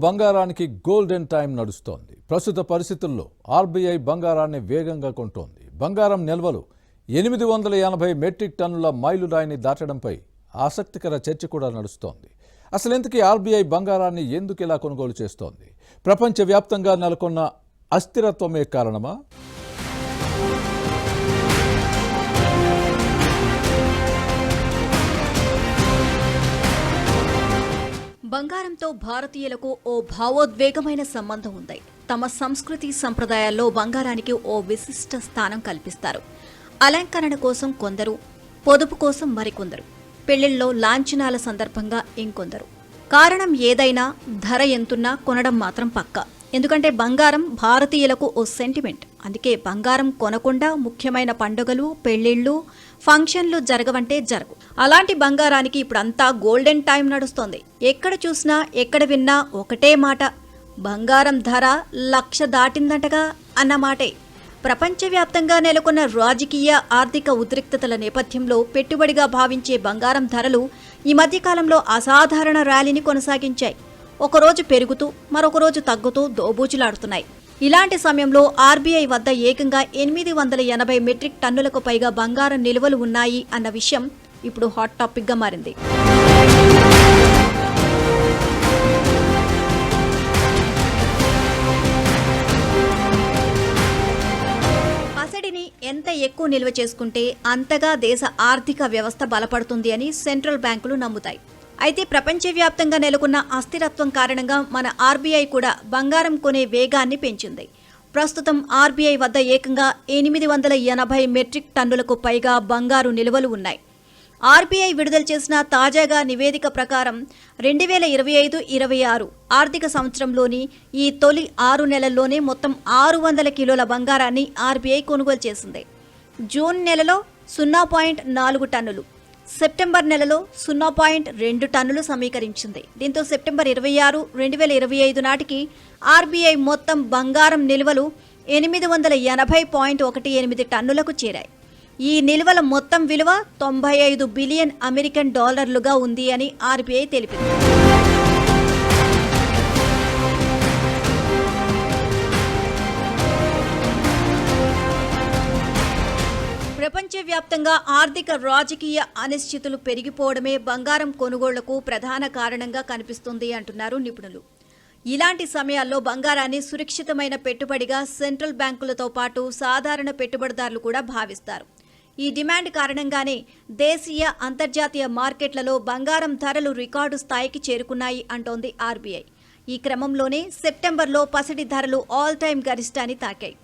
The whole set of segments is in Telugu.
బంగారానికి గోల్డెన్ టైం నడుస్తోంది. ప్రస్తుత పరిస్థితుల్లో ఆర్బీఐ బంగారాన్ని వేగంగా కొంటోంది. బంగారం నిల్వలు 880 మెట్రిక్ టన్నుల మైలురాయిని దాటడంపై ఆసక్తికర చర్చ కూడా నడుస్తోంది. అసలెంతకీ ఆర్బీఐ బంగారాన్ని ఎందుకు ఇలా కొనుగోలు చేస్తోంది? ప్రపంచవ్యాప్తంగా నెలకొన్న అస్థిరత్వమే కారణమా? బంగారంతో భారతీయులకు ఓ భావోద్వేగమైన సంబంధం ఉంది. తమ సంస్కృతి సంప్రదాయాల్లో బంగారానికి ఓ విశిష్ట స్థానం కల్పిస్తారు. అలంకరణ కోసం కొందరు, పొదుపు కోసం మరికొందరు, పెళ్లిళ్లలో లాంఛనాల సందర్భంగా ఇంకొందరు. కారణం ఏదైనా ధర ఎంతున్నా కొనడం మాత్రం పక్కా. ఎందుకంటే బంగారం భారతీయులకు ఓ సెంటిమెంట్. అందుకే బంగారం కొనకుండా ముఖ్యమైన పండుగలు, పెళ్లిళ్లు, ఫంక్షన్లు జరగవంటే జరగు. అలాంటి బంగారానికి ఇప్పుడంతా గోల్డెన్ టైం నడుస్తోంది. ఎక్కడ చూసినా ఎక్కడ విన్నా ఒకటే మాట, బంగారం ధర 1,00,000 దాటిందంటగా అన్నమాటే. ప్రపంచవ్యాప్తంగా నెలకొన్న రాజకీయ, ఆర్థిక ఉద్రిక్తతల నేపథ్యంలో పెట్టుబడిగా భావించే బంగారం ధరలు ఈ మధ్యకాలంలో అసాధారణ ర్యాలీని కొనసాగించాయి. ఒకరోజు పెరుగుతూ మరొక రోజు తగ్గుతూ దోబూచులాడుతున్నాయి. ఇలాంటి సమయంలో ఆర్బీఐ వద్ద ఏకంగా 880 మెట్రిక్ టన్నులకు పైగా బంగారం నిల్వలు ఉన్నాయి అన్న విషయం ఇప్పుడు హాట్ టాపిక్గా మారింది. పసిడిని ఎంత ఎక్కువ నిల్వ చేసుకుంటే అంతగా దేశ ఆర్థిక వ్యవస్థ బలపడుతుంది అని సెంట్రల్ బ్యాంకులు నమ్ముతాయి. అయితే ప్రపంచవ్యాప్తంగా నెలకొన్న అస్థిరత్వం కారణంగా మన ఆర్బీఐ కూడా బంగారం కొనే వేగాన్ని పెంచింది. ప్రస్తుతం ఆర్బీఐ వద్ద ఏకంగా 880 మెట్రిక్ టన్నులకు పైగా బంగారు నిల్వలు ఉన్నాయి. ఆర్బీఐ విడుదల చేసిన తాజాగా నివేదిక ప్రకారం 2025-26 ఆర్థిక సంవత్సరంలోని ఈ తొలి 6 నెలల్లోనే మొత్తం 600 కిలోల బంగారాన్ని ఆర్బీఐ కొనుగోలు చేసింది. జూన్ నెలలో 0.4 టన్నులు, సెప్టెంబర్ నెలలో 0.2 టన్నులు సమీకరించింది. దీంతో సెప్టెంబర్ 26, 2025 నాటికి ఆర్బీఐ మొత్తం బంగారం నిల్వలు 880.18 టన్నులకు చేరాయి. ఈ నిల్వల మొత్తం విలువ 95 బిలియన్ అమెరికన్ డాలర్లుగా ఉంది అని ఆర్బీఐ తెలిపింది. ప్రపంచవ్యాప్తంగా ఆర్థిక, రాజకీయ అనిశ్చితులు పెరిగిపోవడమే బంగారం కొనుగోళ్లకు ప్రధాన కారణంగా కనిపిస్తుంది అంటున్నారు నిపుణులు. ఇలాంటి సమయాల్లో బంగారాన్ని సురక్షితమైన పెట్టుబడిగా సెంట్రల్ బ్యాంకులతో పాటు సాధారణ పెట్టుబడిదారులు కూడా భావిస్తారు. ఈ డిమాండ్ కారణంగానే దేశీయ, అంతర్జాతీయ మార్కెట్లలో బంగారం ధరలు రికార్డు స్థాయికి చేరుకున్నాయి అంటోంది ఆర్బీఐ. ఈ క్రమంలోనే సెప్టెంబర్లో పసిడి ధరలు ఆల్ టైమ్ గరిష్టాన్ని తాకాయి.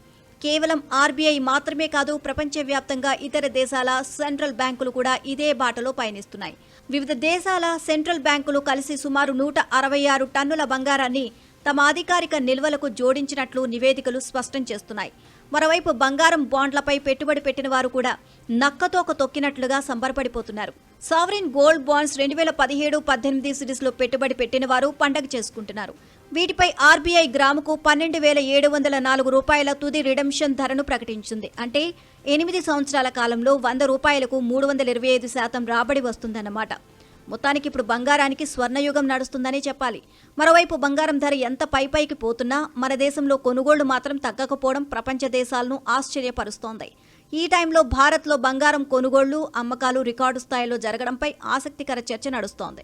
కేవలం ఆర్బీఐ మాత్రమే కాదు, ప్రపంచవ్యాప్తంగా ఇతర దేశాల సెంట్రల్ బ్యాంకులు కూడా ఇదే బాటలో పయనిస్తున్నాయి. వివిధ దేశాల సెంట్రల్ బ్యాంకులు కలిసి సుమారు 166 టన్నుల బంగారాన్ని తమ అధికారిక నిల్వలకు జోడించినట్లు నివేదికలు స్పష్టం చేస్తున్నాయి. మరోవైపు బంగారం బాండ్లపై పెట్టుబడి పెట్టిన వారు కూడా నక్కతోక తొక్కినట్లుగా సంబరపడిపోతున్నారు. సావరిన్ గోల్డ్ బాండ్స్ 2017-18 సిరీస్లో పెట్టుబడి పెట్టిన వారు పండగ చేసుకుంటున్నారు. వీటిపై ఆర్బీఐ గ్రాముకు 12,704 రూపాయల తుది రిడెంప్షన్ ధరను ప్రకటించింది. అంటే 8 సంవత్సరాల కాలంలో 100 రూపాయలకు 325% రాబడి వస్తుందన్నమాట. మొత్తానికి ఇప్పుడు బంగారానికి స్వర్ణయుగం నడుస్తుందనే చెప్పాలి. మరోవైపు బంగారం ధర ఎంత పైకి పోతున్నా మన దేశంలో కొనుగోళ్లు మాత్రం తగ్గకపోవడం ప్రపంచ దేశాలను ఆశ్చర్యపరుస్తోంది. ఈ టైంలో భారత్లో బంగారం కొనుగోళ్లు, అమ్మకాలు రికార్డు స్థాయిలో జరగడంపై ఆసక్తికర చర్చ నడుస్తోంది.